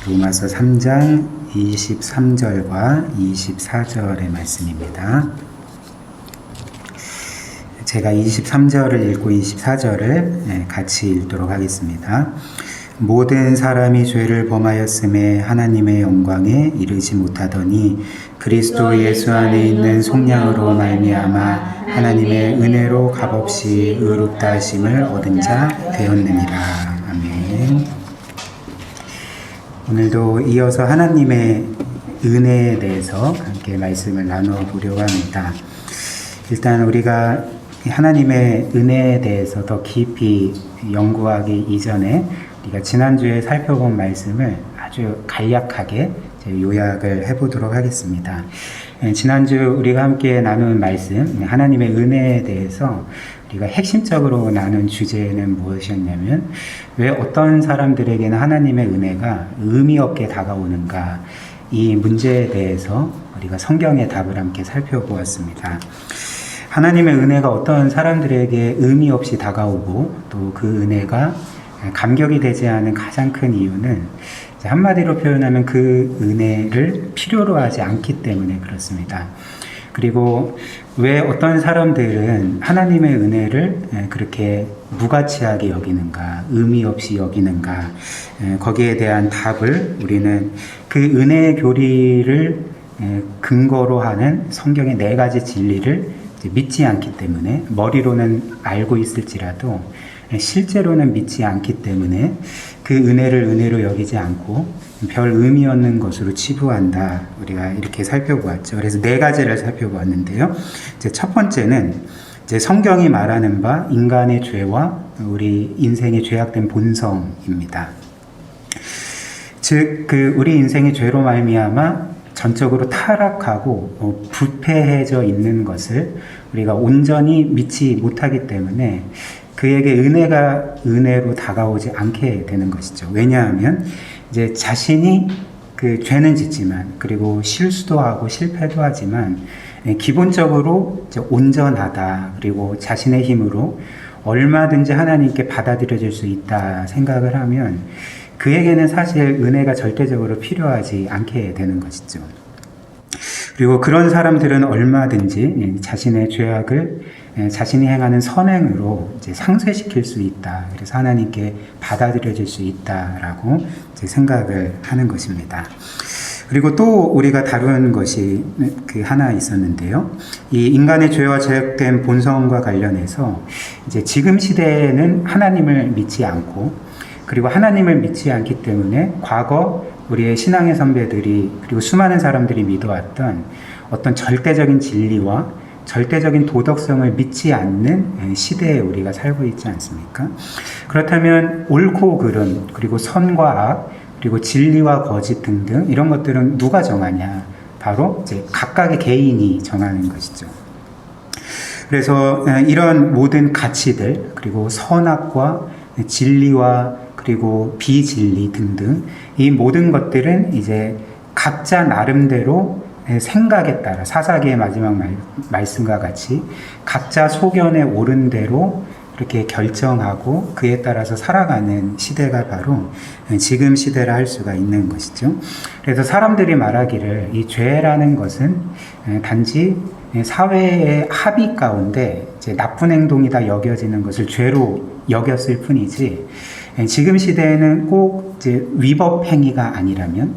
로마서 3장 23절과 24절의 말씀입니다. 제가 23절을 읽고 24절을 같이 읽도록 하겠습니다. 모든 사람이 죄를 범하였음에 하나님의 영광에 이르지 못하더니 그리스도 예수 안에 있는 속량으로 말미암아 하나님의 은혜로 값없이 의롭다 하심을 얻은 자 되었느니라. 아멘. 오늘도 이어서 하나님의 은혜에 대해서 함께 말씀을 나눠보려고 합니다. 일단 우리가 하나님의 은혜에 대해서 더 깊이 연구하기 이전에 우리가 지난주에 살펴본 말씀을 아주 간략하게 요약을 해보도록 하겠습니다. 지난주 우리가 함께 나눈 말씀, 하나님의 은혜에 대해서 우리가 핵심적으로 나눈 주제는 무엇이었냐면 왜 어떤 사람들에게는 하나님의 은혜가 의미 없게 다가오는가, 이 문제에 대해서 우리가 성경의 답을 함께 살펴보았습니다. 하나님의 은혜가 어떤 사람들에게 의미 없이 다가오고 또 그 은혜가 감격이 되지 않은 가장 큰 이유는 한마디로 표현하면 그 은혜를 필요로 하지 않기 때문에 그렇습니다. 그리고 왜 어떤 사람들은 하나님의 은혜를 그렇게 무가치하게 여기는가, 의미 없이 여기는가, 거기에 대한 답을 우리는 그 은혜의 교리를 근거로 하는 성경의 4가지 진리를 믿지 않기 때문에, 머리로는 알고 있을지라도 실제로는 믿지 않기 때문에 그 은혜를 은혜로 여기지 않고 별 의미 없는 것으로 치부한다. 우리가 이렇게 살펴보았죠. 그래서 4가지를 살펴보았는데요. 이제 첫 번째는 이제 성경이 말하는 바 인간의 죄와 우리 인생의 죄악된 본성입니다. 즉, 우리 인생의 죄로 말미암아 전적으로 타락하고 부패해져 있는 것을 우리가 온전히 믿지 못하기 때문에 그에게 은혜가 은혜로 다가오지 않게 되는 것이죠. 왜냐하면 이제 자신이 그 죄는 짓지만, 그리고 실수도 하고 실패도 하지만 기본적으로 이제 온전하다, 그리고 자신의 힘으로 얼마든지 하나님께 받아들여질 수 있다 생각을 하면 그에게는 사실 은혜가 절대적으로 필요하지 않게 되는 것이죠. 그리고 그런 사람들은 얼마든지 자신의 죄악을 자신이 행하는 선행으로 이제 상쇄시킬 수 있다. 그래서 하나님께 받아들여질 수 있다라고 이제 생각을 하는 것입니다. 그리고 또 우리가 다룬 것이 하나 있었는데요. 이 인간의 죄와 죄악된 본성과 관련해서 이제 지금 시대에는 하나님을 믿지 않고, 그리고 하나님을 믿지 않기 때문에 과거 우리의 신앙의 선배들이, 그리고 수많은 사람들이 믿어왔던 어떤 절대적인 진리와 절대적인 도덕성을 믿지 않는 시대에 우리가 살고 있지 않습니까? 그렇다면 옳고 그름, 그리고 선과 악, 그리고 진리와 거짓 등등 이런 것들은 누가 정하냐? 바로 이제 각각의 개인이 정하는 것이죠. 그래서 이런 모든 가치들, 그리고 선악과 진리와 그리고 비진리 등등 이 모든 것들은 이제 각자 나름대로 생각에 따라, 사사기의 마지막 말씀과 같이 각자 소견에 옳은 대로 이렇게 결정하고 그에 따라서 살아가는 시대가 바로 지금 시대라 할 수가 있는 것이죠. 그래서 사람들이 말하기를 이 죄라는 것은 단지 사회의 합의 가운데 이제 나쁜 행동이다 여겨지는 것을 죄로 여겼을 뿐이지, 지금 시대에는 꼭 이제 위법 행위가 아니라면,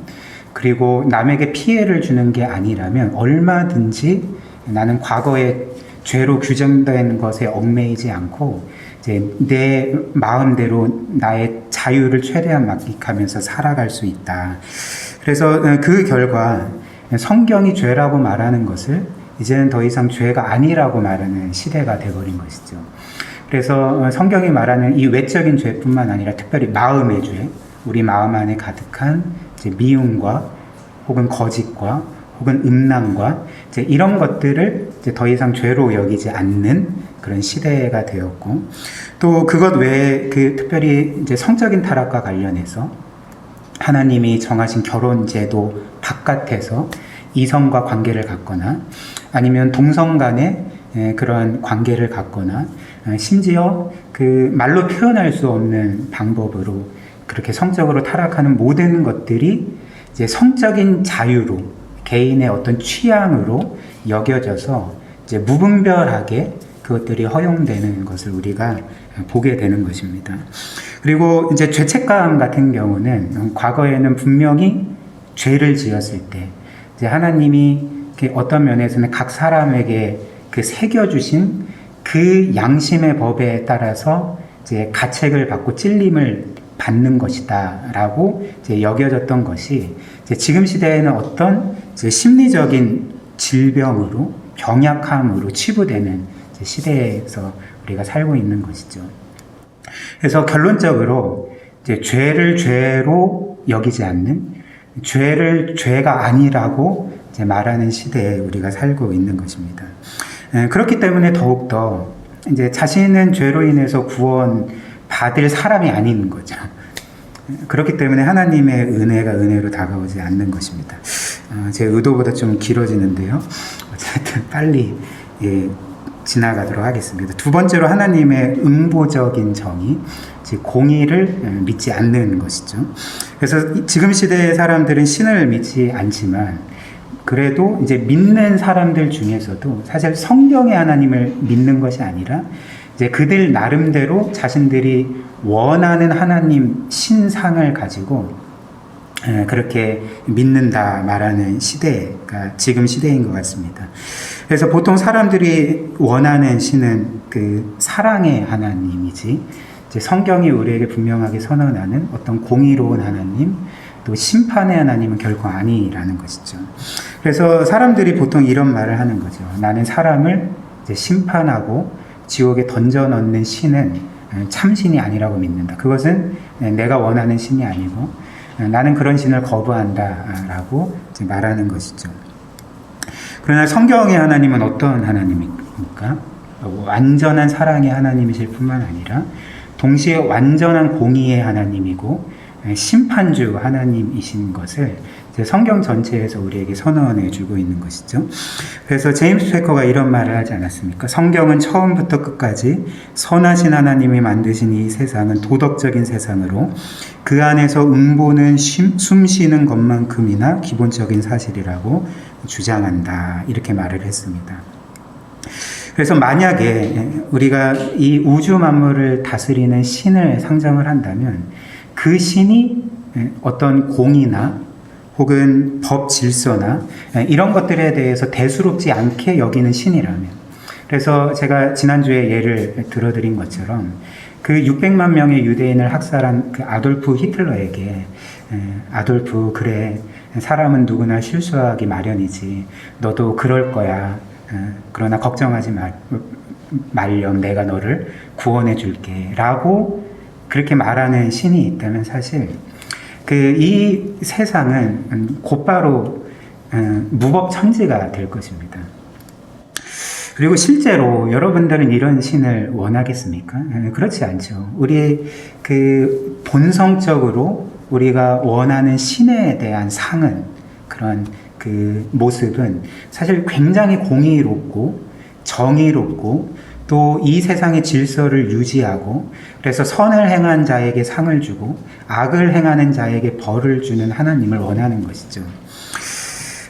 그리고 남에게 피해를 주는 게 아니라면 얼마든지 나는 과거에 죄로 규정된 것에 얽매이지 않고 이제 내 마음대로 나의 자유를 최대한 만끽하면서 살아갈 수 있다. 그래서 그 결과 성경이 죄라고 말하는 것을 이제는 더 이상 죄가 아니라고 말하는 시대가 되어버린 것이죠. 그래서 성경이 말하는 이 외적인 죄뿐만 아니라 특별히 마음의 죄, 우리 마음 안에 가득한 이제 미움과 혹은 거짓과 혹은 음란과 이제 이런 것들을 이제 더 이상 죄로 여기지 않는 그런 시대가 되었고, 또 그것 외에 특별히 이제 성적인 타락과 관련해서 하나님이 정하신 결혼 제도 바깥에서 이성과 관계를 갖거나 아니면 동성 간에 그런 관계를 갖거나 심지어 그 말로 표현할 수 없는 방법으로 그렇게 성적으로 타락하는 모든 것들이 이제 성적인 자유로 개인의 어떤 취향으로 여겨져서 이제 무분별하게 그것들이 허용되는 것을 우리가 보게 되는 것입니다. 그리고 이제 죄책감 같은 경우는 과거에는 분명히 죄를 지었을 때 이제 하나님이 어떤 면에서는 각 사람에게 그 새겨주신 그 양심의 법에 따라서 이제 가책을 받고 찔림을 받는 것이다라고 이제 여겨졌던 것이 이제 지금 시대에는 어떤 이제 심리적인 질병으로 병약함으로 치부되는 이제 시대에서 우리가 살고 있는 것이죠. 그래서 결론적으로 이제 죄를 죄로 여기지 않는 죄를 죄가 아니라고 이제 말하는 시대에 우리가 살고 있는 것입니다. 그렇기 때문에 더욱더 이제 자신은 죄로 인해서 구원 받을 사람이 아닌 거죠. 그렇기 때문에 하나님의 은혜가 은혜로 다가오지 않는 것입니다. 제 의도보다 좀 길어지는데요. 어쨌든 빨리 지나가도록 하겠습니다. 두 번째로 하나님의 응보적인 정의, 즉 공의를 믿지 않는 것이죠. 그래서 지금 시대의 사람들은 신을 믿지 않지만 그래도 이제 믿는 사람들 중에서도 사실 성경의 하나님을 믿는 것이 아니라 이제 그들 나름대로 자신들이 원하는 하나님 신상을 가지고 그렇게 믿는다 말하는 시대가 지금 시대인 것 같습니다. 그래서 보통 사람들이 원하는 신은 그 사랑의 하나님이지 이제 성경이 우리에게 분명하게 선언하는 어떤 공의로운 하나님 또 심판의 하나님은 결코 아니라는 것이죠. 그래서 사람들이 보통 이런 말을 하는 거죠. 나는 사람을 이제 심판하고 지옥에 던져 넣는 신은 참신이 아니라고 믿는다. 그것은 내가 원하는 신이 아니고 나는 그런 신을 거부한다라고 이제 말하는 것이죠. 그러나 성경의 하나님은 어떤 하나님입니까? 완전한 사랑의 하나님이실 뿐만 아니라 동시에 완전한 공의의 하나님이고 심판주 하나님이신 것을 성경 전체에서 우리에게 선언해 주고 있는 것이죠. 그래서 제임스 패커가 이런 말을 하지 않았습니까? 성경은 처음부터 끝까지 선하신 하나님이 만드신 이 세상은 도덕적인 세상으로 그 안에서 응보는 숨쉬는 것만큼이나 기본적인 사실이라고 주장한다. 이렇게 말을 했습니다. 그래서 만약에 우리가 이 우주 만물을 다스리는 신을 상정을 한다면 그 신이 어떤 공의나 혹은 법 질서나 이런 것들에 대해서 대수롭지 않게 여기는 신이라면, 그래서 제가 지난주에 예를 들어드린 것처럼 그 600만 명의 유대인을 학살한 그 아돌프 히틀러에게 아돌프 그래 사람은 누구나 실수하기 마련이지 너도 그럴 거야 그러나 걱정하지 말렴 내가 너를 구원해 줄게 라고 그렇게 말하는 신이 있다면 사실 이 세상은 곧바로 무법천지가 될 것입니다. 그리고 실제로 여러분들은 이런 신을 원하겠습니까? 그렇지 않죠. 우리 본성적으로 우리가 원하는 신에 대한 상은 그런 모습은 사실 굉장히 공의롭고 정의롭고 또 이 세상의 질서를 유지하고 그래서 선을 행한 자에게 상을 주고 악을 행하는 자에게 벌을 주는 하나님을 원하는 것이죠.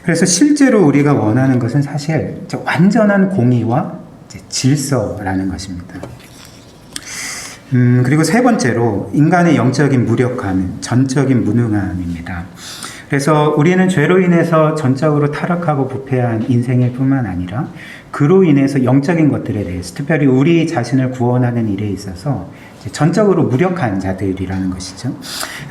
그래서 실제로 우리가 원하는 것은 사실 완전한 공의와 질서라는 것입니다. 그리고 세 번째로 인간의 영적인 무력함은 전적인 무능함입니다. 그래서 우리는 죄로 인해서 전적으로 타락하고 부패한 인생일 뿐만 아니라 그로 인해서 영적인 것들에 대해서 특별히 우리 자신을 구원하는 일에 있어서 전적으로 무력한 자들이라는 것이죠.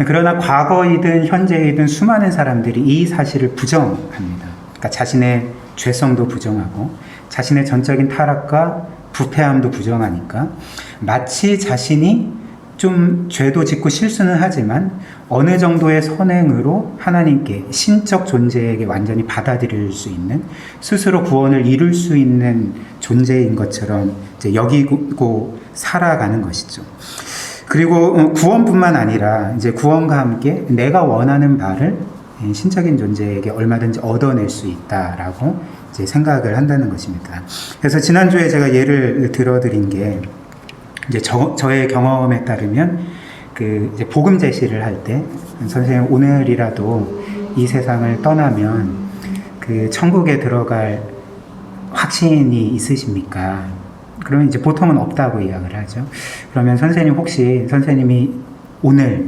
그러나 과거이든 현재이든 수많은 사람들이 이 사실을 부정합니다. 그러니까 자신의 죄성도 부정하고 자신의 전적인 타락과 부패함도 부정하니까 마치 자신이 좀 죄도 짓고 실수는 하지만 어느 정도의 선행으로 하나님께 신적 존재에게 완전히 받아들일 수 있는 스스로 구원을 이룰 수 있는 존재인 것처럼 여기고 살아가는 것이죠. 그리고 구원뿐만 아니라 구원과 함께 내가 원하는 바를 신적인 존재에게 얼마든지 얻어낼 수 있다라고 생각을 한다는 것입니다. 그래서 지난주에 제가 예를 들어드린 게 저의 경험에 따르면 그 이제 복음 제시를 할 때 선생님 오늘이라도 이 세상을 떠나면 그 천국에 들어갈 확신이 있으십니까? 그러면 이제 보통은 없다고 이야기를 하죠. 그러면 선생님 혹시 선생님이 오늘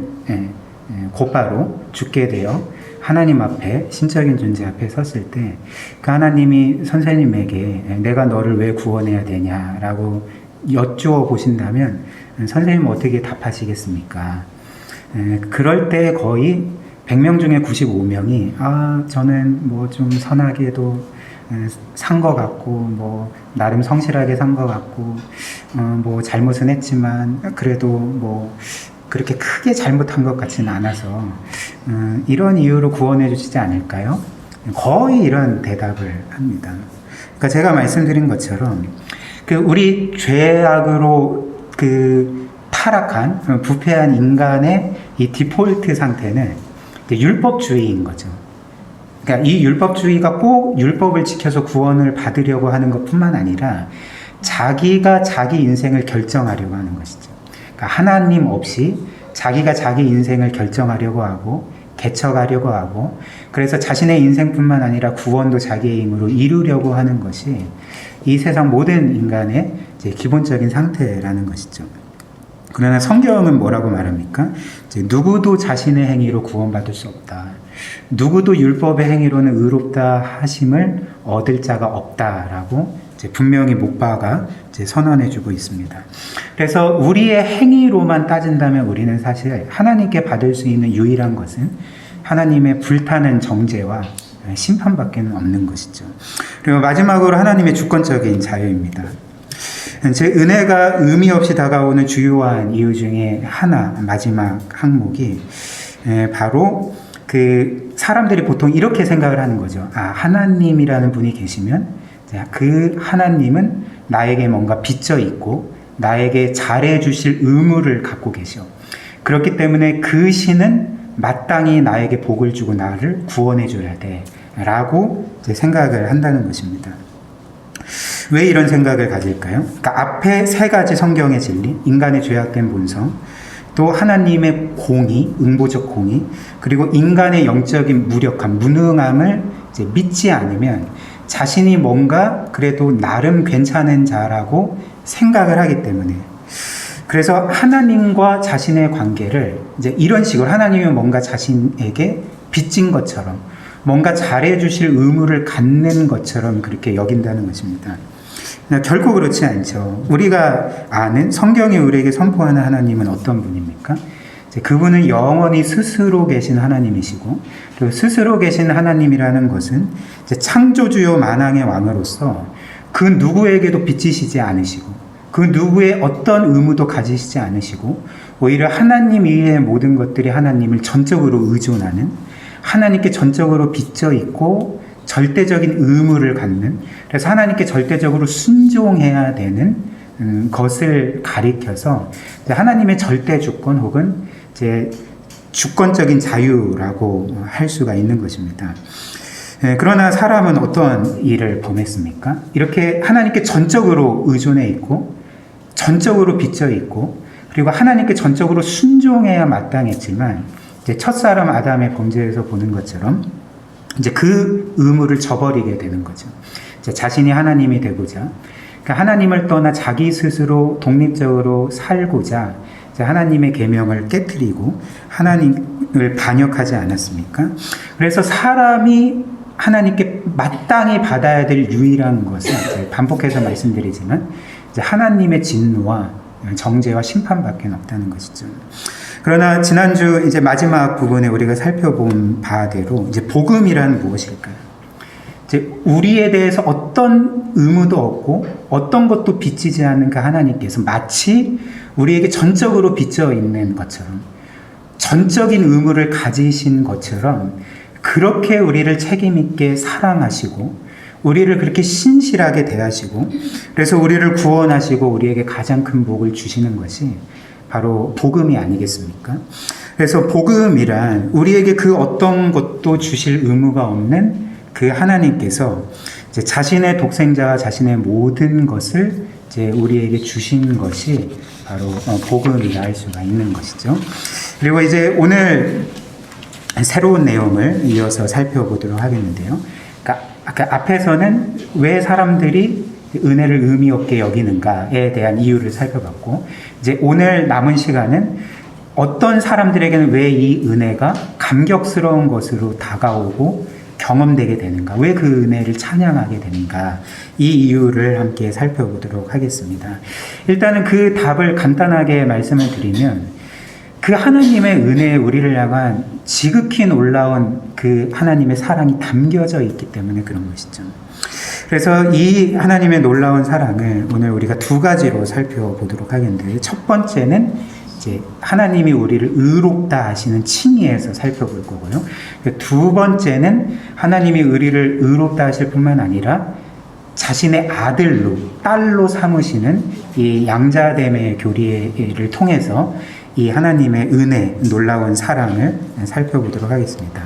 곧바로 죽게 되어 하나님 앞에 신적인 존재 앞에 섰을 때 그 하나님이 선생님에게 내가 너를 왜 구원해야 되냐라고 여쭈어 보신다면 선생님은 어떻게 답하시겠습니까? 그럴 때 거의 100명 중에 95명이 저는 뭐 좀 선하게도 산 것 같고 뭐 나름 성실하게 산 것 같고 뭐 잘못은 했지만 그래도 뭐 그렇게 크게 잘못한 것 같지는 않아서 이런 이유로 구원해 주시지 않을까요? 거의 이런 대답을 합니다. 그러니까 제가 말씀드린 것처럼 그 우리 죄악으로 그 타락한 부패한 인간의 이 디폴트 상태는 율법주의인 거죠. 그러니까 이 율법주의가 꼭 율법을 지켜서 구원을 받으려고 하는 것뿐만 아니라 자기가 자기 인생을 결정하려고 하는 것이죠. 그러니까 하나님 없이 자기가 자기 인생을 결정하려고 하고 개척하려고 하고 그래서 자신의 인생뿐만 아니라 구원도 자기의 힘으로 이루려고 하는 것이 이 세상 모든 인간의 이제 기본적인 상태라는 것이죠. 그러나 성경은 뭐라고 말합니까? 이제 누구도 자신의 행위로 구원받을 수 없다. 누구도 율법의 행위로는 의롭다 하심을 얻을 자가 없다라고 이제 분명히 목바가 이제 선언해주고 있습니다. 그래서 우리의 행위로만 따진다면 우리는 사실 하나님께 받을 수 있는 유일한 것은 하나님의 불타는 정죄와 심판밖에 없는 것이죠. 그리고 마지막으로 하나님의 주권적인 자유입니다. 제 은혜가 의미 없이 다가오는 주요한 이유 중에 하나, 마지막 항목이 바로 그 사람들이 보통 이렇게 생각을 하는 거죠. 하나님이라는 분이 계시면 그 하나님은 나에게 뭔가 빚져 있고 나에게 잘해 주실 의무를 갖고 계셔. 그렇기 때문에 그 신은 마땅히 나에게 복을 주고 나를 구원해 줘야 돼 라고 생각을 한다는 것입니다. 왜 이런 생각을 가질까요? 그러니까 앞에 세 가지 성경의 진리, 인간의 죄악된 본성, 또 하나님의 공의, 응보적 공의, 그리고 인간의 영적인 무력함, 무능함을 이제 믿지 않으면 자신이 뭔가 그래도 나름 괜찮은 자라고 생각을 하기 때문에 그래서 하나님과 자신의 관계를 이제 이런 식으로 하나님이 뭔가 자신에게 빚진 것처럼 뭔가 잘해 주실 의무를 갖는 것처럼 그렇게 여긴다는 것입니다. 결코 그렇지 않죠. 우리가 아는 성경이 우리에게 선포하는 하나님은 어떤 분입니까? 그분은 영원히 스스로 계신 하나님이시고 또 스스로 계신 하나님이라는 것은 창조주요 만왕의 왕으로서 그 누구에게도 빚지시지 않으시고 그 누구의 어떤 의무도 가지시지 않으시고 오히려 하나님 위의 모든 것들이 하나님을 전적으로 의존하는 하나님께 전적으로 빚져 있고 절대적인 의무를 갖는 그래서 하나님께 절대적으로 순종해야 되는 것을 가리켜서 하나님의 절대 주권 혹은 이제 주권적인 자유라고 할 수가 있는 것입니다. 그러나 사람은 어떤 일을 범했습니까? 이렇게 하나님께 전적으로 의존해 있고 전적으로 빚져 있고 그리고 하나님께 전적으로 순종해야 마땅했지만 이제 첫사람 아담의 범죄에서 보는 것처럼 이제 그 의무를 저버리게 되는 거죠. 이제 자신이 하나님이 되고자 그러니까 하나님을 떠나 자기 스스로 독립적으로 살고자 이제 하나님의 계명을 깨트리고 하나님을 반역하지 않았습니까? 그래서 사람이 하나님께 마땅히 받아야 될 유일한 것은 반복해서 말씀드리지만 이제 하나님의 진노와 정죄와 심판밖에 없다는 것이죠. 그러나 지난주 이제 마지막 부분에 우리가 살펴본 바대로 이제 복음이란 무엇일까요? 이제 우리에 대해서 어떤 의무도 없고 어떤 것도 빚지지 않는 그 하나님께서 마치 우리에게 전적으로 빚져 있는 것처럼 전적인 의무를 가지신 것처럼 그렇게 우리를 책임있게 사랑하시고 우리를 그렇게 신실하게 대하시고 그래서 우리를 구원하시고 우리에게 가장 큰 복을 주시는 것이 바로 복음이 아니겠습니까? 그래서 복음이란 우리에게 그 어떤 것도 주실 의무가 없는 그 하나님께서 이제 자신의 독생자와 자신의 모든 것을 이제 우리에게 주신 것이 바로 복음이라 할 수가 있는 것이죠. 그리고 이제 오늘 새로운 내용을 이어서 살펴보도록 하겠는데요. 그러니까 아까 앞에서는 왜 사람들이 은혜를 의미 없게 여기는가에 대한 이유를 살펴봤고, 이제 오늘 남은 시간은 어떤 사람들에게는 왜 이 은혜가 감격스러운 것으로 다가오고 경험되게 되는가, 왜 그 은혜를 찬양하게 되는가, 이 이유를 함께 살펴보도록 하겠습니다. 일단은 그 답을 간단하게 말씀을 드리면, 그 하나님의 은혜에 우리를 향한 지극히 놀라운 그 하나님의 사랑이 담겨져 있기 때문에 그런 것이죠. 그래서 이 하나님의 놀라운 사랑을 오늘 우리가 두 가지로 살펴보도록 하겠는데, 첫 번째는 이제 하나님이 우리를 의롭다 하시는 칭의에서 살펴볼 거고요. 두 번째는 하나님이 우리를 의롭다 하실 뿐만 아니라 자신의 아들로, 딸로 삼으시는 이 양자됨의 교리를 통해서 이 하나님의 은혜, 놀라운 사랑을 살펴보도록 하겠습니다.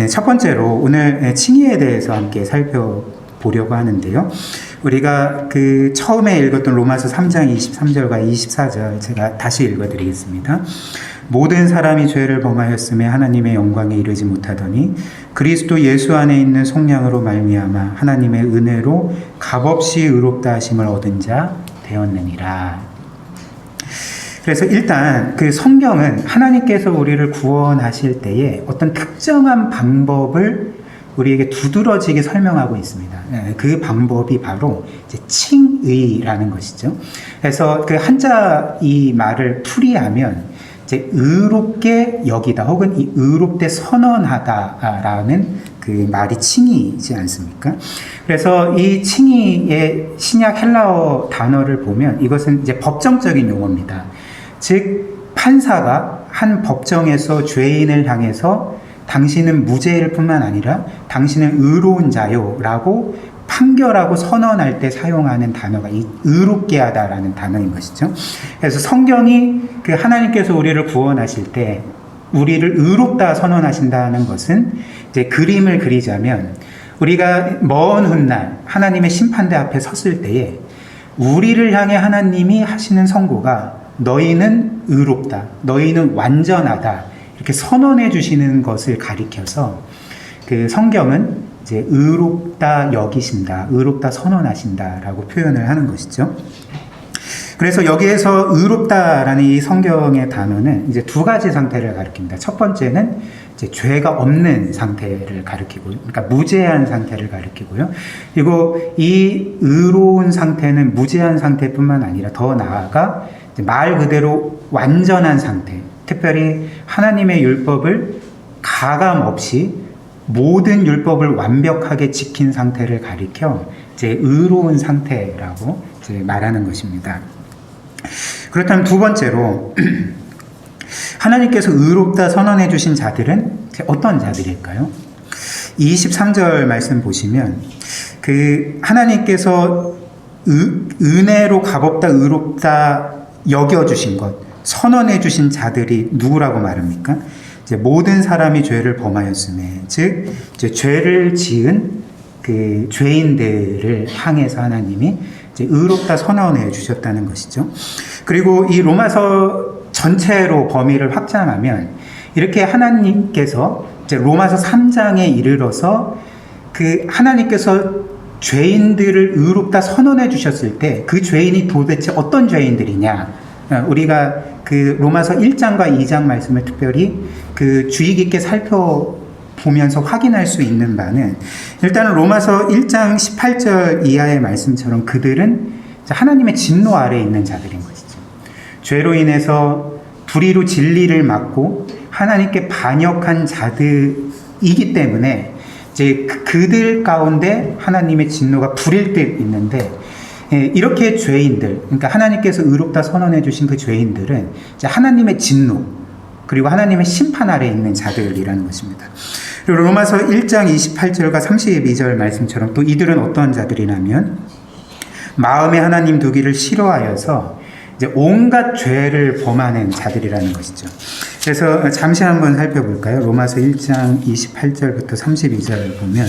첫 번째로 오늘 칭의에 대해서 함께 살펴보려고 하는데요. 우리가 그 처음에 읽었던 로마서 3장 23절과 24절 제가 다시 읽어드리겠습니다. 모든 사람이 죄를 범하였음에 하나님의 영광에 이르지 못하더니 그리스도 예수 안에 있는 속량으로 말미암아 하나님의 은혜로 값없이 의롭다 하심을 얻은 자 되었느니라. 그래서 일단 그 성경은 하나님께서 우리를 구원하실 때에 어떤 특정한 방법을 우리에게 두드러지게 설명하고 있습니다. 그 방법이 바로 이제 칭의라는 것이죠. 그래서 그 한자 이 말을 풀이하면 이제 의롭게 여기다 혹은 이 의롭게 선언하다라는 그 말이 칭의이지 않습니까? 그래서 이 칭의의 신약 헬라어 단어를 보면 이것은 이제 법정적인 용어입니다. 즉 판사가 한 법정에서 죄인을 향해서 당신은 무죄일 뿐만 아니라 당신은 의로운 자요라고 판결하고 선언할 때 사용하는 단어가 이 의롭게 하다라는 단어인 것이죠. 그래서 성경이 그 하나님께서 우리를 구원하실 때 우리를 의롭다 선언하신다는 것은 이제 그림을 그리자면 우리가 먼 훗날 하나님의 심판대 앞에 섰을 때에 우리를 향해 하나님이 하시는 선고가 너희는 의롭다, 너희는 완전하다 이렇게 선언해 주시는 것을 가리켜서 그 성경은 이제 의롭다 여기신다, 의롭다 선언하신다라고 표현을 하는 것이죠. 그래서 여기에서 의롭다라는 이 성경의 단어는 이제 두 가지 상태를 가리킵니다. 첫 번째는 이제 죄가 없는 상태를 가리키고, 그러니까 무죄한 상태를 가리키고요. 그리고 이 의로운 상태는 무죄한 상태뿐만 아니라 더 나아가 말 그대로 완전한 상태, 특별히 하나님의 율법을 가감 없이 모든 율법을 완벽하게 지킨 상태를 가리켜 이제 의로운 상태라고 이제 말하는 것입니다. 그렇다면 두 번째로 하나님께서 의롭다 선언해 주신 자들은 어떤 자들일까요? 23절 말씀 보시면 그 하나님께서 은혜로 값없다 의롭다 여겨주신 것, 선언해 주신 자들이 누구라고 말합니까? 이제 모든 사람이 죄를 범하였음에, 즉 이제 죄를 지은 그 죄인들을 향해서 하나님이 이제 의롭다 선언해 주셨다는 것이죠. 그리고 이 로마서 전체로 범위를 확장하면 이렇게 하나님께서 이제 로마서 3장에 이르러서 그 하나님께서 죄인들을 의롭다 선언해 주셨을 때 그 죄인이 도대체 어떤 죄인들이냐, 우리가 그 로마서 1장과 2장 말씀을 특별히 그 주의 깊게 살펴보면서 확인할 수 있는 바는 일단은 로마서 1장 18절 이하의 말씀처럼 그들은 하나님의 진노 아래에 있는 자들인 것이죠. 죄로 인해서 불의로 진리를 막고 하나님께 반역한 자들이기 때문에 이제 그들 가운데 하나님의 진노가 불일 듯 있는데, 이렇게 죄인들, 그러니까 하나님께서 의롭다 선언해 주신 그 죄인들은 이제 하나님의 진노 그리고 하나님의 심판 아래에 있는 자들이라는 것입니다. 그리고 로마서 1장 28절과 32절 말씀처럼 또 이들은 어떤 자들이냐면 마음에 하나님 두기를 싫어하여서 이제 온갖 죄를 범하는 자들이라는 것이죠. 그래서 잠시 한번 살펴볼까요? 로마서 1장 28절부터 32절 보면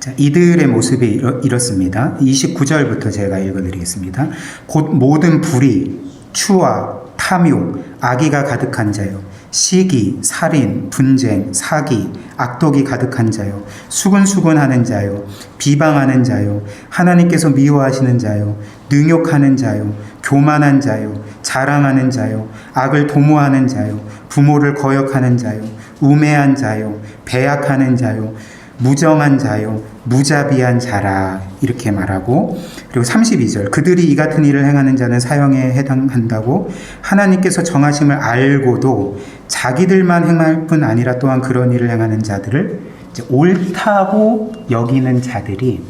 자, 이들의 모습이 이렇습니다. 29절부터 제가 읽어드리겠습니다. 곧 모든 불의, 추와, 탐욕, 악의가 가득한 자요. 시기, 살인, 분쟁, 사기, 악독이 가득한 자요. 수근수근하는 자요. 비방하는 자요. 하나님께서 미워하시는 자요. 능욕하는 자요. 교만한 자요. 자랑하는 자요. 악을 도모하는 자요. 부모를 거역하는 자요. 우매한 자요. 배약하는 자요. 무정한 자요, 무자비한 자라 이렇게 말하고, 그리고 32절 그들이 이 같은 일을 행하는 자는 사형에 해당한다고 하나님께서 정하심을 알고도 자기들만 행할 뿐 아니라 또한 그런 일을 행하는 자들을 이제 옳다고 여기는 자들이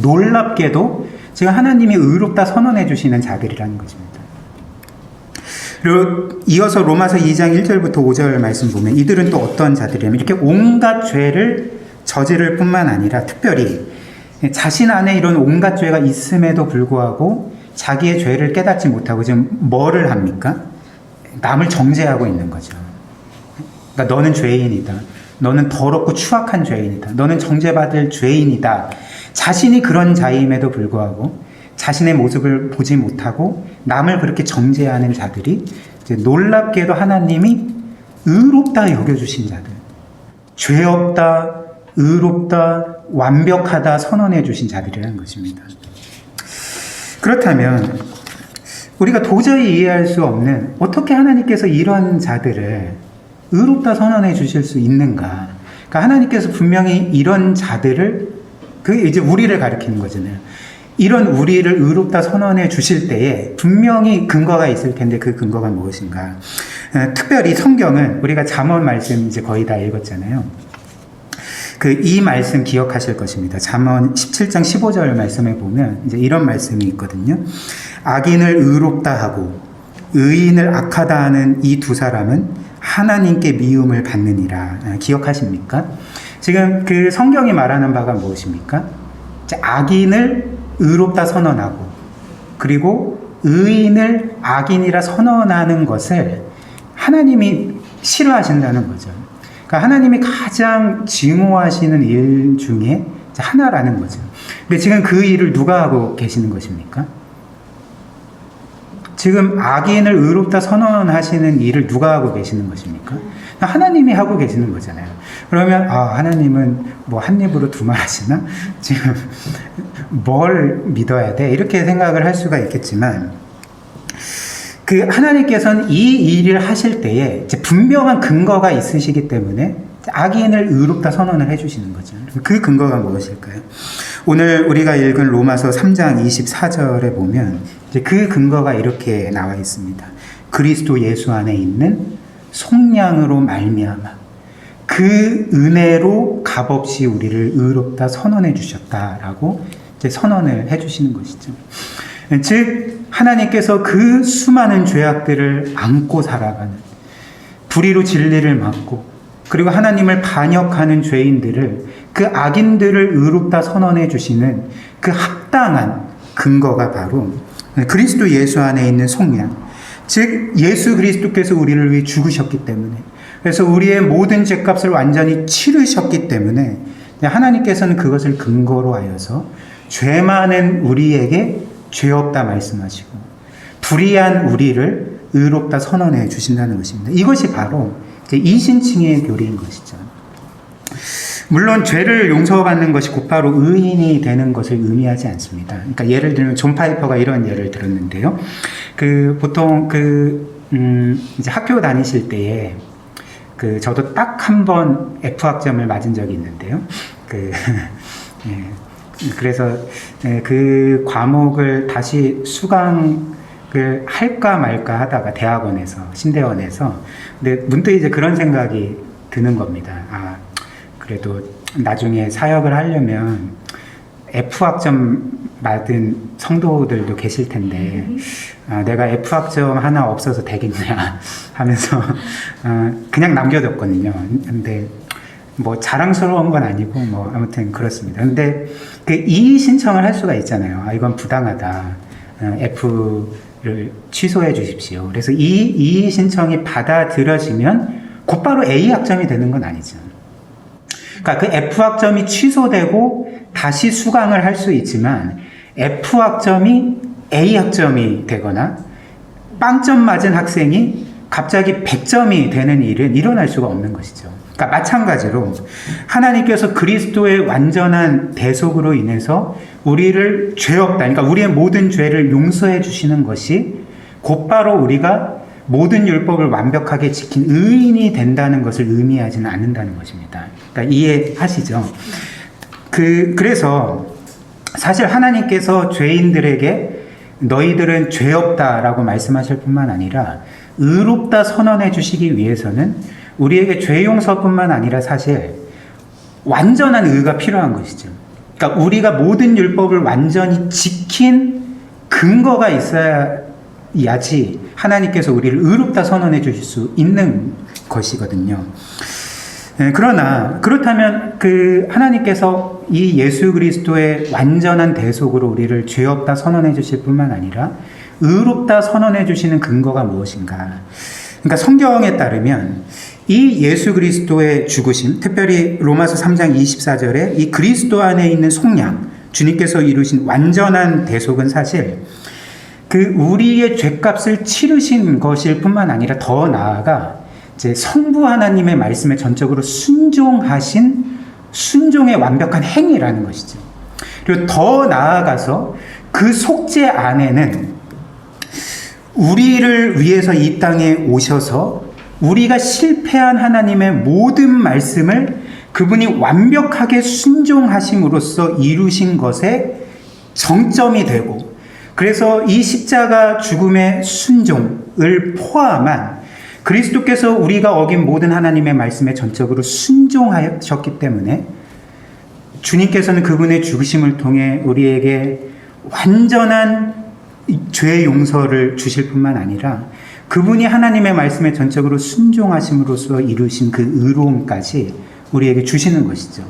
놀랍게도 지금 하나님이 의롭다 선언해 주시는 자들이라는 것입니다. 그리고 이어서 로마서 2장 1절부터 5절 말씀 보면 이들은 또 어떤 자들이냐면 이렇게 온갖 죄를 저지를 뿐만 아니라 특별히 자신 안에 이런 온갖 죄가 있음에도 불구하고 자기의 죄를 깨닫지 못하고 지금 뭐를 합니까? 남을 정죄하고 있는 거죠. 그러니까 너는 죄인이다. 너는 더럽고 추악한 죄인이다. 너는 정죄받을 죄인이다. 자신이 그런 자임에도 불구하고 자신의 모습을 보지 못하고 남을 그렇게 정죄하는 자들이 이제 놀랍게도 하나님이 의롭다 여겨주신 자들, 죄 없다, 의롭다, 완벽하다 선언해 주신 자들이라는 것입니다. 그렇다면 우리가 도저히 이해할 수 없는 어떻게 하나님께서 이런 자들을 의롭다 선언해 주실 수 있는가? 그러니까 하나님께서 분명히 이런 자들을 그게 이제 우리를 가리키는 거잖아요. 이런 우리를 의롭다 선언해 주실 때에 분명히 근거가 있을 텐데 그 근거가 무엇인가? 특별히 성경은 우리가 잠언 말씀 이제 거의 다 읽었잖아요. 이 말씀 기억하실 것입니다. 잠언 17장 15절 말씀에 보면 이제 이런 말씀이 있거든요. 악인을 의롭다 하고 의인을 악하다 하는 이 두 사람은 하나님께 미움을 받느니라. 기억하십니까? 지금 그 성경이 말하는 바가 무엇입니까? 악인을 의롭다 선언하고 그리고 의인을 악인이라 선언하는 것을 하나님이 싫어하신다는 거죠. 그러니까 하나님이 가장 증오하시는 일 중에 하나라는 거죠. 근데 지금 그 일을 누가 하고 계시는 것입니까? 지금 악인을 의롭다 선언하시는 일을 누가 하고 계시는 것입니까? 하나님이 하고 계시는 거잖아요. 그러면 하나님은 뭐 한 입으로 두 말 하시나? 지금 뭘 믿어야 돼? 이렇게 생각을 할 수가 있겠지만 그 하나님께서는 이 일을 하실 때에 이제 분명한 근거가 있으시기 때문에 악인을 의롭다 선언을 해주시는 거죠. 그 근거가 무엇일까요? 오늘 우리가 읽은 로마서 3장 24절에 보면 이제 그 근거가 이렇게 나와 있습니다. 그리스도 예수 안에 있는 속량으로 말미암아 그 은혜로 값없이 우리를 의롭다 선언해 주셨다라고 이제 선언을 해주시는 것이죠. 즉 하나님께서 그 수많은 죄악들을 안고 살아가는 불의로 진리를 막고 그리고 하나님을 반역하는 죄인들을 그 악인들을 의롭다 선언해 주시는 그 합당한 근거가 바로 그리스도 예수 안에 있는 속량, 즉 예수 그리스도께서 우리를 위해 죽으셨기 때문에, 그래서 우리의 모든 죄값을 완전히 치르셨기 때문에 하나님께서는 그것을 근거로 하여서 죄 많은 우리에게 죄 없다 말씀하시고 불의한 우리를 의롭다 선언해 주신다는 것입니다. 이것이 바로 이신칭의 교리인 것이죠. 물론 죄를 용서받는 것이 곧바로 의인이 되는 것을 의미하지 않습니다. 그러니까 예를 들면 존 파이퍼가 이런 예를 들었는데요. 보통 이제 학교 다니실 때에 저도 딱 한 번 F학점을 맞은 적이 있는데요. 예. 그래서 그 과목을 다시 수강을 할까 말까 하다가 대학원에서 신대원에서 근데 문득 이제 그런 생각이 드는 겁니다. 그래도 나중에 사역을 하려면 F학점 받은 성도들도 계실 텐데 내가 F학점 하나 없어서 되겠냐 하면서 그냥 남겨뒀거든요. 근데 뭐 자랑스러운 건 아니고 뭐 아무튼 그렇습니다. 근데 이의 신청을 할 수가 있잖아요. 이건 부당하다. F를 취소해 주십시오. 그래서 이의 신청이 받아들여지면 곧바로 A 학점이 되는 건 아니죠. 그러니까 그 F학점이 취소되고 다시 수강을 할 수 있지만 F학점이 A학점이 되거나 빵점 맞은 학생이 갑자기 100점이 되는 일은 일어날 수가 없는 것이죠. 그러니까 마찬가지로 하나님께서 그리스도의 완전한 대속으로 인해서 우리를 죄 없다, 그러니까 우리의 모든 죄를 용서해 주시는 것이 곧바로 우리가 모든 율법을 완벽하게 지킨 의인이 된다는 것을 의미하지는 않는다는 것입니다. 그러니까 이해하시죠? 그래서 사실 하나님께서 죄인들에게 너희들은 죄 없다라고 말씀하실 뿐만 아니라 의롭다 선언해 주시기 위해서는 우리에게 죄 용서뿐만 아니라 사실 완전한 의가 필요한 것이죠. 그러니까 우리가 모든 율법을 완전히 지킨 근거가 있어야지 하나님께서 우리를 의롭다 선언해 주실 수 있는 것이거든요. 그러나 그렇다면 하나님께서 이 예수 그리스도의 완전한 대속으로 우리를 죄 없다 선언해 주실 뿐만 아니라 의롭다 선언해 주시는 근거가 무엇인가? 그러니까 성경에 따르면 이 예수 그리스도의 죽으심, 특별히 로마서 3장 24절에 이 그리스도 안에 있는 속량, 주님께서 이루신 완전한 대속은 사실 우리의 죄값을 치르신 것일 뿐만 아니라 더 나아가 이제 성부 하나님의 말씀에 전적으로 순종하신 순종의 완벽한 행위라는 것이죠. 그리고 더 나아가서 그 속죄 안에는 우리를 위해서 이 땅에 오셔서 우리가 실패한 하나님의 모든 말씀을 그분이 완벽하게 순종하심으로써 이루신 것에 정점이 되고, 그래서 이 십자가 죽음의 순종을 포함한 그리스도께서 우리가 어긴 모든 하나님의 말씀에 전적으로 순종하셨기 때문에 주님께서는 그분의 죽으심을 통해 우리에게 완전한 죄 용서를 주실 뿐만 아니라 그분이 하나님의 말씀에 전적으로 순종하심으로써 이루신 그 의로움까지 우리에게 주시는 것이죠.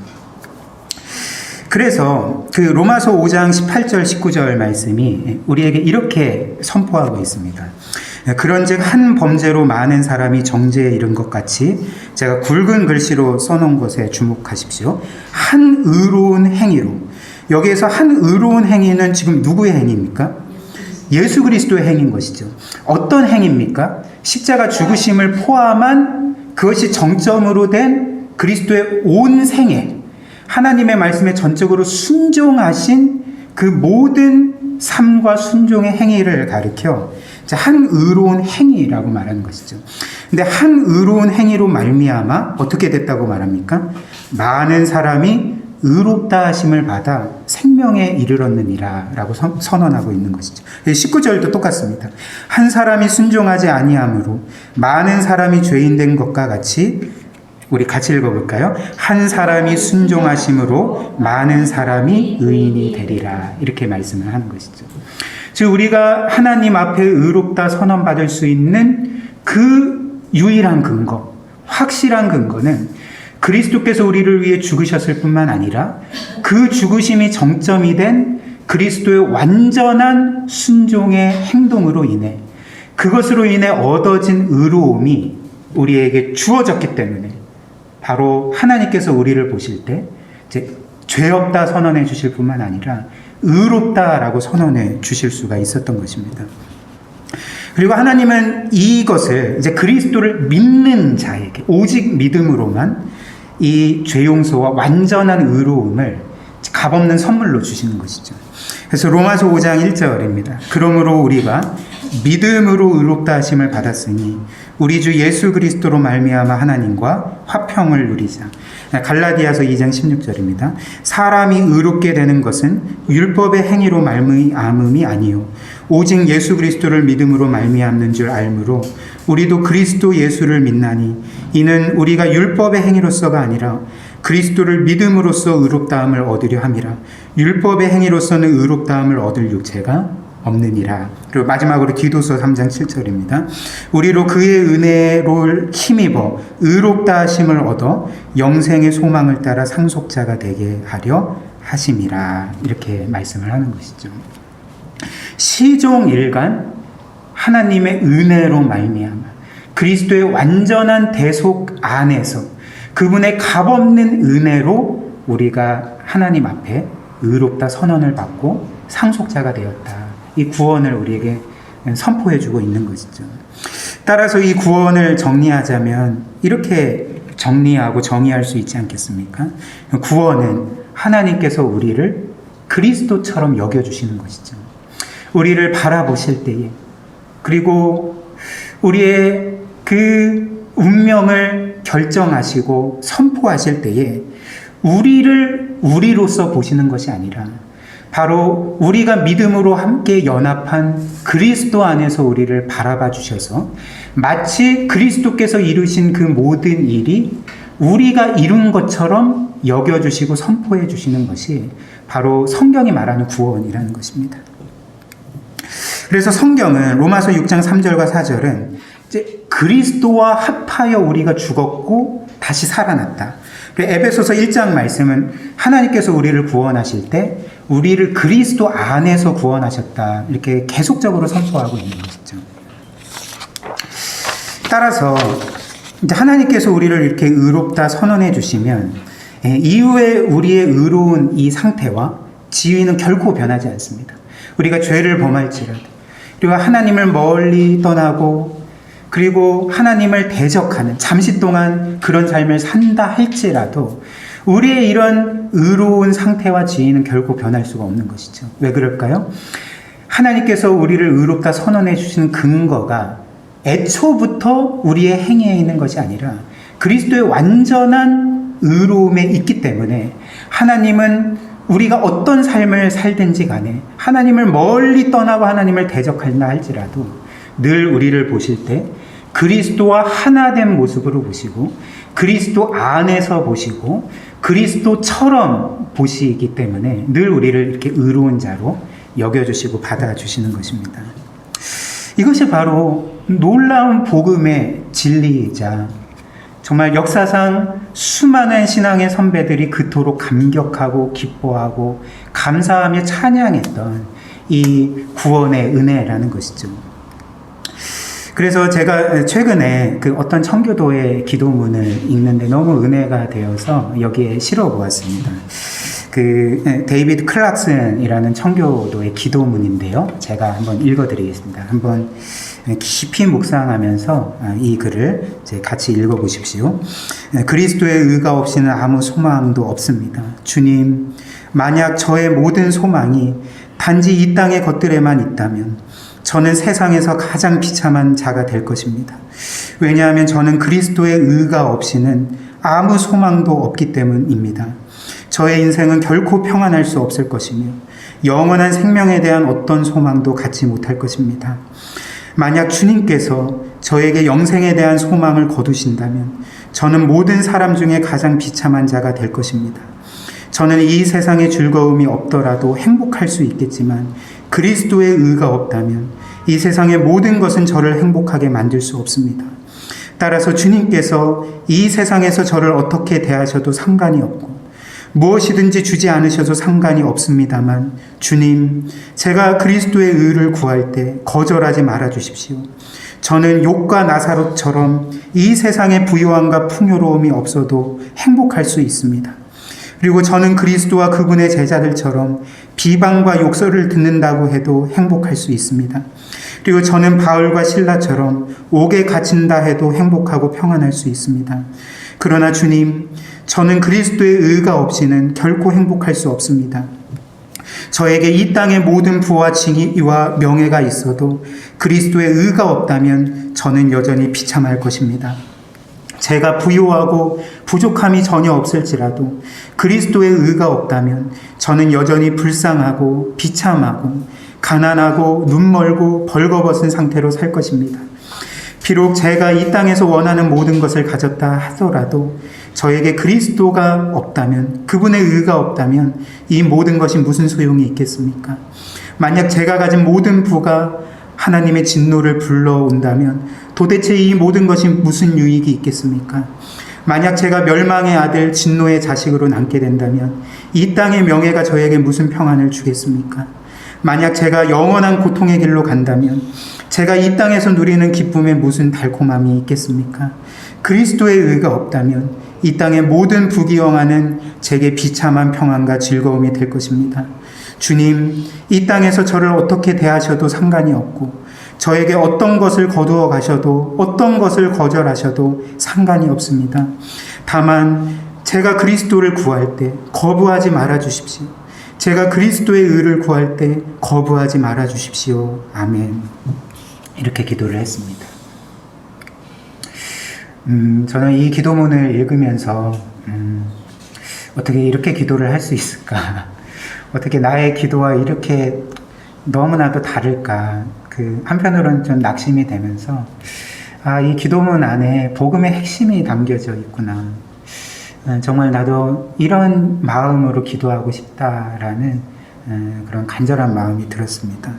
그래서 로마서 5장 18절 19절 말씀이 우리에게 이렇게 선포하고 있습니다. 그런즉 한 범죄로 많은 사람이 정죄에 이른 것 같이, 제가 굵은 글씨로 써놓은 것에 주목하십시오. 한 의로운 행위로. 여기에서 한 의로운 행위는 지금 누구의 행위입니까? 예수 그리스도의 행위인 것이죠. 어떤 행위입니까? 십자가 죽으심을 포함한 그것이 정점으로 된 그리스도의 온 생애, 하나님의 말씀에 전적으로 순종하신 그 모든 삶과 순종의 행위를 가리켜 한 의로운 행위라고 말하는 것이죠. 근데 한 의로운 행위로 말미암아 어떻게 됐다고 말합니까? 많은 사람이 의롭다 하심을 받아 생명에 이르렀느니라 라고 선언하고 있는 것이죠. 19절도 똑같습니다. 한 사람이 순종하지 아니함으로 많은 사람이 죄인 된 것과 같이, 우리 같이 읽어볼까요? 한 사람이 순종하심으로 많은 사람이 의인이 되리라, 이렇게 말씀을 하는 것이죠. 즉 우리가 하나님 앞에 의롭다 선언받을 수 있는 그 유일한 근거, 확실한 근거는 그리스도께서 우리를 위해 죽으셨을 뿐만 아니라 그 죽으심이 정점이 된 그리스도의 완전한 순종의 행동으로 인해, 그것으로 인해 얻어진 의로움이 우리에게 주어졌기 때문에 바로 하나님께서 우리를 보실 때 이제 죄 없다 선언해 주실 뿐만 아니라 의롭다라고 선언해 주실 수가 있었던 것입니다. 그리고 하나님은 이것을 이제 그리스도를 믿는 자에게 오직 믿음으로만 이 죄 용서와 완전한 의로움을 값없는 선물로 주시는 것이죠. 그래서 로마서 5장 1절입니다. 그러므로 우리가 믿음으로 의롭다 하심을 받았으니 우리 주 예수 그리스도로 말미암아 하나님과 화평을 누리자. 갈라디아서 2장 16절입니다. 사람이 의롭게 되는 것은 율법의 행위로 말미암음이 아니요 오직 예수 그리스도를 믿음으로 말미암는 줄 알므로 우리도 그리스도 예수를 믿나니 이는 우리가 율법의 행위로서가 아니라 그리스도를 믿음으로써 의롭다함을 얻으려 함이라. 율법의 행위로서는 의롭다함을 얻을 육체가 없느니라. 그리고 마지막으로 디도서 3장 7절입니다. 우리로 그의 은혜로 힘입어 의롭다 하심을 얻어 영생의 소망을 따라 상속자가 되게 하려 하심이라. 이렇게 말씀을 하는 것이죠. 시종일관 하나님의 은혜로 말미암아 그리스도의 완전한 대속 안에서 그분의 값없는 은혜로 우리가 하나님 앞에 의롭다 선언을 받고 상속자가 되었다. 이 구원을 우리에게 선포해주고 있는 것이죠. 따라서 이 구원을 정리하자면 이렇게 정리하고 정의할 수 있지 않겠습니까? 구원은 하나님께서 우리를 그리스도처럼 여겨주시는 것이죠. 우리를 바라보실 때에, 그리고 우리의 그 운명을 결정하시고 선포하실 때에 우리를 우리로서 보시는 것이 아니라 바로 우리가 믿음으로 함께 연합한 그리스도 안에서 우리를 바라봐 주셔서 마치 그리스도께서 이루신 그 모든 일이 우리가 이룬 것처럼 여겨주시고 선포해 주시는 것이 바로 성경이 말하는 구원이라는 것입니다. 그래서 성경은 로마서 6장 3절과 4절은 이제 그리스도와 합하여 우리가 죽었고 다시 살아났다. 에베소서 1장 말씀은 하나님께서 우리를 구원하실 때 우리를 그리스도 안에서 구원하셨다. 이렇게 계속적으로 선포하고 있는 것이죠. 따라서 이제 하나님께서 우리를 이렇게 의롭다 선언해 주시면 이후에 우리의 의로운 이 상태와 지위는 결코 변하지 않습니다. 우리가 죄를 범할지라도, 그리고 하나님을 멀리 떠나고, 그리고 하나님을 대적하는 잠시 동안 그런 삶을 산다 할지라도 우리의 이런 의로운 상태와 지위는 결코 변할 수가 없는 것이죠. 왜 그럴까요? 하나님께서 우리를 의롭다 선언해 주시는 근거가 애초부터 우리의 행위에 있는 것이 아니라 그리스도의 완전한 의로움에 있기 때문에 하나님은 우리가 어떤 삶을 살든지 간에 하나님을 멀리 떠나고 하나님을 대적한다 할지라도 늘 우리를 보실 때 그리스도와 하나된 모습으로 보시고 그리스도 안에서 보시고 그리스도처럼 보시기 때문에 늘 우리를 이렇게 의로운 자로 여겨주시고 받아주시는 것입니다. 이것이 바로 놀라운 복음의 진리이자 정말 역사상 수많은 신앙의 선배들이 그토록 감격하고 기뻐하고 감사하며 찬양했던 이 구원의 은혜라는 것이죠. 그래서 제가 최근에 그 어떤 청교도의 기도문을 읽는데 너무 은혜가 되어서 여기에 실어 보았습니다. 그 데이비드 클락슨이라는 청교도의 기도문인데요. 제가 한번 읽어드리겠습니다. 한번 깊이 묵상하면서 이 글을 이제 같이 읽어보십시오. 그리스도의 의가 없이는 아무 소망도 없습니다. 주님, 만약 저의 모든 소망이 단지 이 땅의 것들에만 있다면 저는 세상에서 가장 비참한 자가 될 것입니다. 왜냐하면 저는 그리스도의 의가 없이는 아무 소망도 없기 때문입니다. 저의 인생은 결코 평안할 수 없을 것이며 영원한 생명에 대한 어떤 소망도 갖지 못할 것입니다. 만약 주님께서 저에게 영생에 대한 소망을 거두신다면 저는 모든 사람 중에 가장 비참한 자가 될 것입니다. 저는 이 세상에 즐거움이 없더라도 행복할 수 있겠지만 그리스도의 의가 없다면 이 세상의 모든 것은 저를 행복하게 만들 수 없습니다. 따라서 주님께서 이 세상에서 저를 어떻게 대하셔도 상관이 없고 무엇이든지 주지 않으셔도 상관이 없습니다만 주님, 제가 그리스도의 의를 구할 때 거절하지 말아 주십시오. 저는 욥과 나사롯처럼 이 세상의 부유함과 풍요로움이 없어도 행복할 수 있습니다. 그리고 저는 그리스도와 그분의 제자들처럼 비방과 욕설을 듣는다고 해도 행복할 수 있습니다. 그리고 저는 바울과 실라처럼 옥에 갇힌다 해도 행복하고 평안할 수 있습니다. 그러나 주님, 저는 그리스도의 의가 없이는 결코 행복할 수 없습니다. 저에게 이 땅의 모든 부와 지위와 명예가 있어도 그리스도의 의가 없다면 저는 여전히 비참할 것입니다. 제가 부유하고 부족함이 전혀 없을지라도 그리스도의 의가 없다면 저는 여전히 불쌍하고 비참하고 가난하고 눈멀고 벌거벗은 상태로 살 것입니다. 비록 제가 이 땅에서 원하는 모든 것을 가졌다 하더라도 저에게 그리스도가 없다면, 그분의 의가 없다면 이 모든 것이 무슨 소용이 있겠습니까? 만약 제가 가진 모든 부가 하나님의 진노를 불러온다면 도대체 이 모든 것이 무슨 유익이 있겠습니까? 만약 제가 멸망의 아들 진노의 자식으로 남게 된다면 이 땅의 명예가 저에게 무슨 평안을 주겠습니까? 만약 제가 영원한 고통의 길로 간다면 제가 이 땅에서 누리는 기쁨에 무슨 달콤함이 있겠습니까? 그리스도의 의가 없다면 이 땅의 모든 부귀영화는 제게 비참한 평안과 즐거움이 될 것입니다. 주님, 이 땅에서 저를 어떻게 대하셔도 상관이 없고 저에게 어떤 것을 거두어 가셔도 어떤 것을 거절하셔도 상관이 없습니다. 다만 제가 그리스도를 구할 때 거부하지 말아 주십시오. 제가 그리스도의 의를 구할 때 거부하지 말아 주십시오. 아멘. 이렇게 기도를 했습니다. 저는 이 기도문을 읽으면서 어떻게 이렇게 기도를 할 수 있을까? 어떻게 나의 기도와 이렇게 너무나도 다를까? 한편으로는 좀 낙심이 되면서 이 기도문 안에 복음의 핵심이 담겨져 있구나. 정말 나도 이런 마음으로 기도하고 싶다라는 그런 간절한 마음이 들었습니다.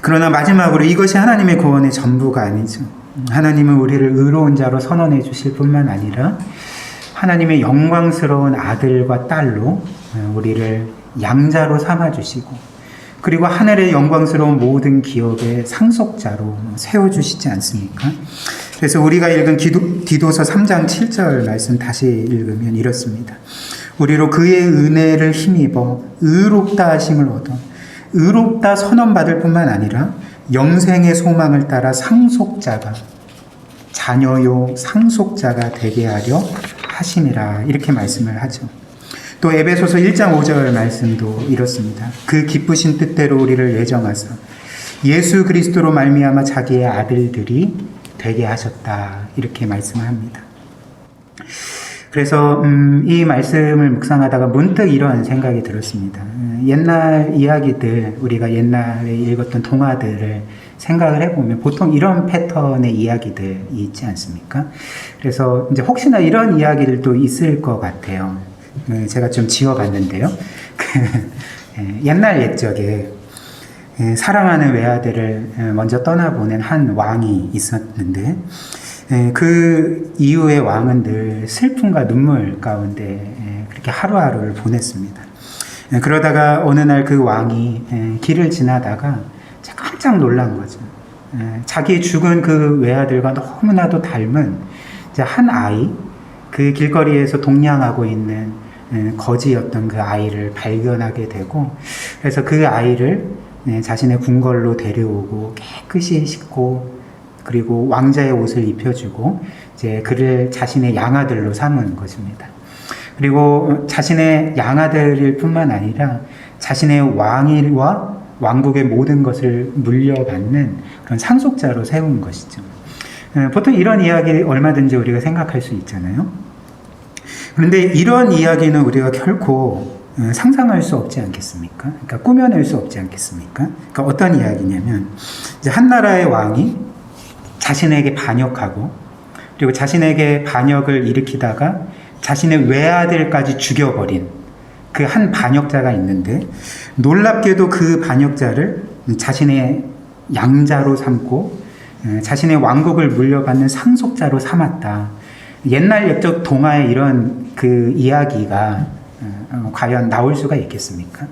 그러나 마지막으로 이것이 하나님의 구원의 전부가 아니죠. 하나님은 우리를 의로운 자로 선언해 주실 뿐만 아니라 하나님의 영광스러운 아들과 딸로 우리를 양자로 삼아 주시고 그리고 하늘의 영광스러운 모든 기업의 상속자로 세워주시지 않습니까? 그래서 우리가 읽은 디도서 3장 7절 말씀 다시 읽으면 이렇습니다. 우리로 그의 은혜를 힘입어 의롭다 하심을 얻어 의롭다 선언받을 뿐만 아니라 영생의 소망을 따라 상속자가 자녀요 상속자가 되게 하려 하심이라 이렇게 말씀을 하죠. 또 에베소서 1장 5절 말씀도 이렇습니다. 그 기쁘신 뜻대로 우리를 예정하사 예수 그리스도로 말미암아 자기의 아들들이 되게 하셨다 이렇게 말씀합니다. 그래서 이 말씀을 묵상하다가 문득 이런 생각이 들었습니다. 옛날 이야기들 우리가 옛날에 읽었던 동화들을 생각을 해보면 보통 이런 패턴의 이야기들이 있지 않습니까? 그래서 이제 혹시나 이런 이야기들도 있을 것 같아요. 제가 좀 지어봤는데요. 옛날 옛적에 사랑하는 외아들을 먼저 떠나보낸 한 왕이 있었는데 그 이후의 왕은 늘 슬픔과 눈물 가운데 그렇게 하루하루를 보냈습니다. 그러다가 어느 날 그 왕이 길을 지나다가 깜짝 놀란 거죠. 자기 죽은 그 외아들과 너무나도 닮은 한 아이, 그 길거리에서 동냥하고 있는 거지였던 그 아이를 발견하게 되고 그래서 그 아이를 자신의 궁궐로 데려오고 깨끗이 씻고 그리고 왕자의 옷을 입혀주고 이제 그를 자신의 양아들로 삼은 것입니다. 그리고 자신의 양아들일 뿐만 아니라 자신의 왕위와 왕국의 모든 것을 물려받는 그런 상속자로 세운 것이죠. 보통 이런 이야기 얼마든지 우리가 생각할 수 있잖아요. 그런데 이런 이야기는 우리가 결코 상상할 수 없지 않겠습니까? 그러니까 꾸며낼 수 없지 않겠습니까? 그러니까 어떤 이야기냐면 이제 한 나라의 왕이 자신에게 반역하고 그리고 자신에게 반역을 일으키다가 자신의 외아들까지 죽여버린 그 한 반역자가 있는데 놀랍게도 그 반역자를 자신의 양자로 삼고 자신의 왕국을 물려받는 상속자로 삼았다. 옛날 옛적 동화에 이런 그 이야기가 과연 나올 수가 있겠습니까?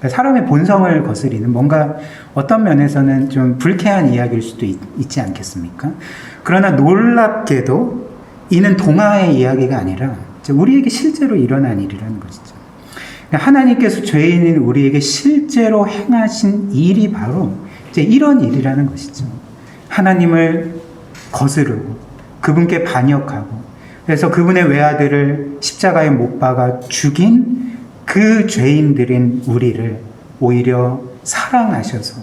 사람의 본성을 거스리는 뭔가 어떤 면에서는 좀 불쾌한 이야기일 수도 있지 않겠습니까? 그러나 놀랍게도 이는 동화의 이야기가 아니라 우리에게 실제로 일어난 일이라는 것이죠. 하나님께서 죄인인 우리에게 실제로 행하신 일이 바로 이제 이런 일이라는 것이죠. 하나님을 거스르고 그분께 반역하고 그래서 그분의 외아들을 십자가에 못 박아 죽인 그 죄인들인 우리를 오히려 사랑하셔서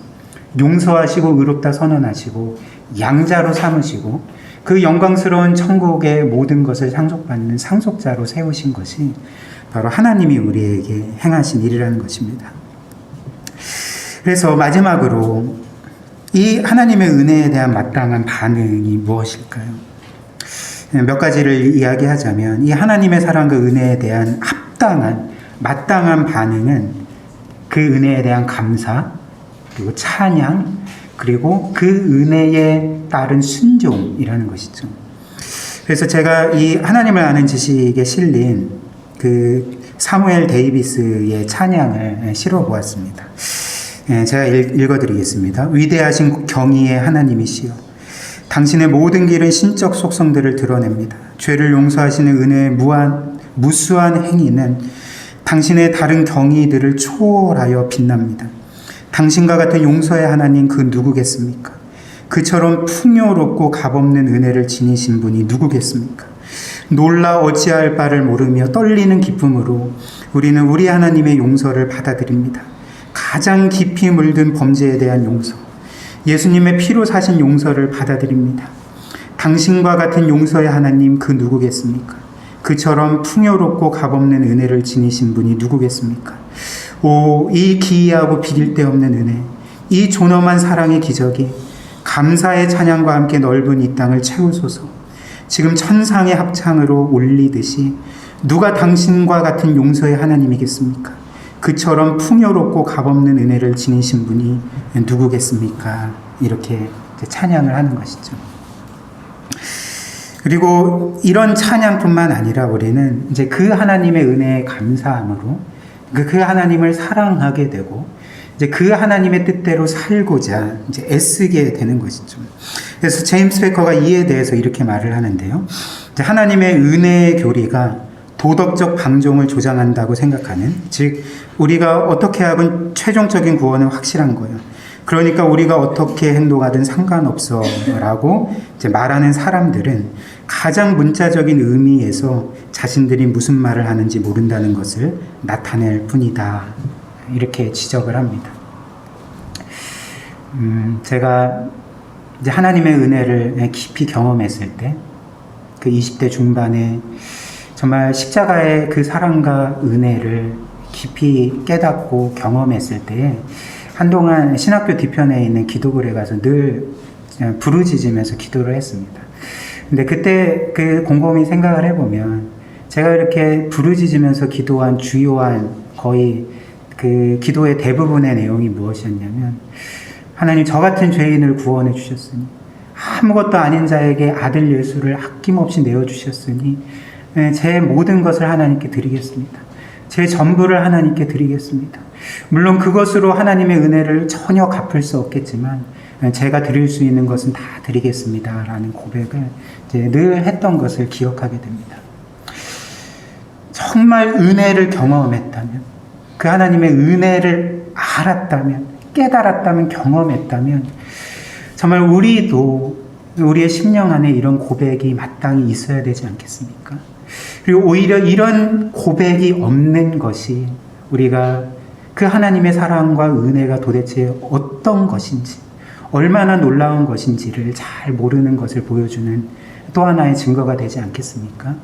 용서하시고 의롭다 선언하시고 양자로 삼으시고 그 영광스러운 천국의 모든 것을 상속받는 상속자로 세우신 것이 바로 하나님이 우리에게 행하신 일이라는 것입니다. 그래서 마지막으로 이 하나님의 은혜에 대한 마땅한 반응이 무엇일까요? 몇 가지를 이야기하자면 이 하나님의 사랑 그 은혜에 대한 마땅한 반응은 그 은혜에 대한 감사 그리고 찬양 그리고 그 은혜에 따른 순종이라는 것이죠. 그래서 제가 이 하나님을 아는 지식에 실린 그 사무엘 데이비스의 찬양을 실어 보았습니다. 제가 읽어드리겠습니다. 위대하신 경의의 하나님이시여 당신의 모든 길은 신적 속성들을 드러냅니다. 죄를 용서하시는 은혜의 무수한 행위는 당신의 다른 경위들을 초월하여 빛납니다. 당신과 같은 용서의 하나님 그 누구겠습니까? 그처럼 풍요롭고 값없는 은혜를 지니신 분이 누구겠습니까? 놀라 어찌할 바를 모르며 떨리는 기쁨으로 우리는 우리 하나님의 용서를 받아들입니다. 가장 깊이 물든 범죄에 대한 용서, 예수님의 피로 사신 용서를 받아들입니다. 당신과 같은 용서의 하나님 그 누구겠습니까? 그처럼 풍요롭고 값없는 은혜를 지니신 분이 누구겠습니까? 오, 이 기이하고 비길 데 없는 은혜, 이 존엄한 사랑의 기적이 감사의 찬양과 함께 넓은 이 땅을 채우소서. 지금 천상의 합창으로 올리듯이 누가 당신과 같은 용서의 하나님이겠습니까? 그처럼 풍요롭고 값없는 은혜를 지니신 분이 누구겠습니까? 이렇게 찬양을 하는 것이죠. 그리고 이런 찬양뿐만 아니라 우리는 이제 그 하나님의 은혜에 감사함으로 그 하나님을 사랑하게 되고 이제 그 하나님의 뜻대로 살고자 이제 애쓰게 되는 것이죠. 그래서 제임스 베커가 이에 대해서 이렇게 말을 하는데요. 이제 하나님의 은혜의 교리가 도덕적 방종을 조장한다고 생각하는, 즉 우리가 어떻게 하건 최종적인 구원은 확실한 거예요. 그러니까 우리가 어떻게 행동하든 상관없어라고 이제 말하는 사람들은 가장 문자적인 의미에서 자신들이 무슨 말을 하는지 모른다는 것을 나타낼 뿐이다. 이렇게 지적을 합니다. 제가 이제 하나님의 은혜를 깊이 경험했을 때, 그 20대 중반에 정말 십자가의 그 사랑과 은혜를 깊이 깨닫고 경험했을 때에 한동안 신학교 뒤편에 있는 기도굴에 가서 늘 부르짖으면서 기도를 했습니다. 근데 그때 그 곰곰이 생각을 해보면 제가 이렇게 부르짖으면서 기도한 주요한 거의 그 기도의 대부분의 내용이 무엇이었냐면, 하나님 저 같은 죄인을 구원해 주셨으니, 아무것도 아닌 자에게 아들 예수를 아낌없이 내어주셨으니 제 모든 것을 하나님께 드리겠습니다. 제 전부를 하나님께 드리겠습니다. 물론 그것으로 하나님의 은혜를 전혀 갚을 수 없겠지만 제가 드릴 수 있는 것은 다 드리겠습니다. 라는 고백을 이제 늘 했던 것을 기억하게 됩니다. 정말 은혜를 경험했다면, 그 하나님의 은혜를 알았다면, 깨달았다면, 경험했다면 정말 우리도 우리의 심령 안에 이런 고백이 마땅히 있어야 되지 않겠습니까? 그리고 오히려 이런 고백이 없는 것이 우리가 그 하나님의 사랑과 은혜가 도대체 어떤 것인지, 얼마나 놀라운 것인지를 잘 모르는 것을 보여주는 또 하나의 증거가 되지 않겠습니까?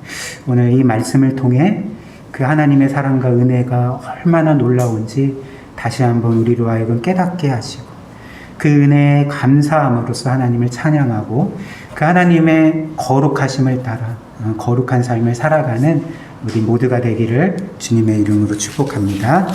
오늘 이 말씀을 통해 그 하나님의 사랑과 은혜가 얼마나 놀라운지 다시 한번 우리로 하여금 깨닫게 하시고, 그 은혜에 감사함으로써 하나님을 찬양하고 그 하나님의 거룩하심을 따라 거룩한 삶을 살아가는 우리 모두가 되기를 주님의 이름으로 축복합니다.